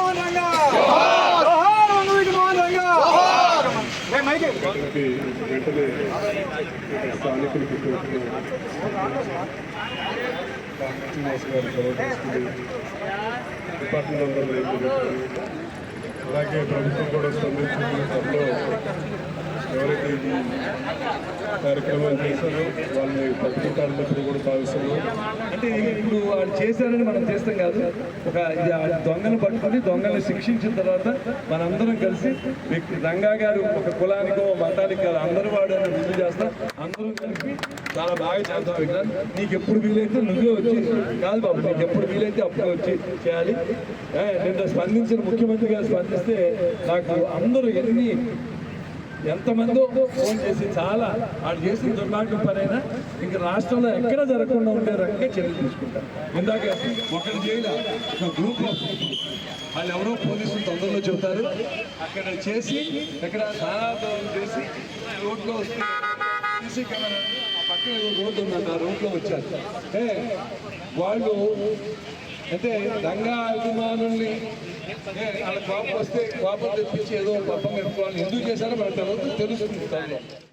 మోహన్ రంగా జోహార్ వంగవీటి మోహన్ రంగా వెంటనే స్థానికులకి డిపార్ట్మెంట్ అందరూ అలాగే ప్రభుత్వం కూడా స్పందించిన త్వరలో ఎవరైతే ఈ కార్యక్రమాలు చేశారో వాళ్ళని పత్రికారులప్పుడు కూడా భావిస్తున్నాం. అంటే ఇప్పుడు వాడు చేశారని మనం చేస్తాం కాదు, ఒక దొంగను పట్టుకొని దొంగల్ని శిక్షించిన తర్వాత మనందరం కలిసి రంగా గారు ఒక కులానికో మతానికి కాదు, అందరూ వాడు రుజువు చేస్తాం, అందరం కలిసి చాలా బాగా చేద్దాం. ఇక్కడ నీకు ఎప్పుడు వీలైతే నువ్వే వచ్చి కాదు బాబు, నీకు ఎప్పుడు వీలైతే అప్పుడు వచ్చి చేయాలి. నిన్న స్పందించిన ముఖ్యమంత్రి గారు స్పందిస్తే నాకు అందరూ ఎంతమందో ఫోన్ చేసి చాలా వాడు చేసిన దుర్మార్గం పనైనా ఇంక రాష్ట్రంలో ఎక్కడ జరగకుండా ఉండే రకంగా చర్యలు తీసుకుంటారు. ఇందాక ఒకటి చేయలే, ఒక గ్రూప్ వాళ్ళు ఎవరో పోలీసులు తొందరలో చెబుతారు, అక్కడ చేసి ఎక్కడ సారాదం చేసి రోడ్లో వస్తే సీసీ కెమెరా పక్కన రోడ్డు ఉందంట, ఆ రోడ్లో వచ్చారు. వాళ్ళు అంటే రంగా అభిమానుల్ని వాళ్ళ కోపం వస్తే కోపం తెప్పించి ఏదో కోపం పెట్టుకోవాలని ఎందుకు చేశారో మనకు తెలుస్తుంది.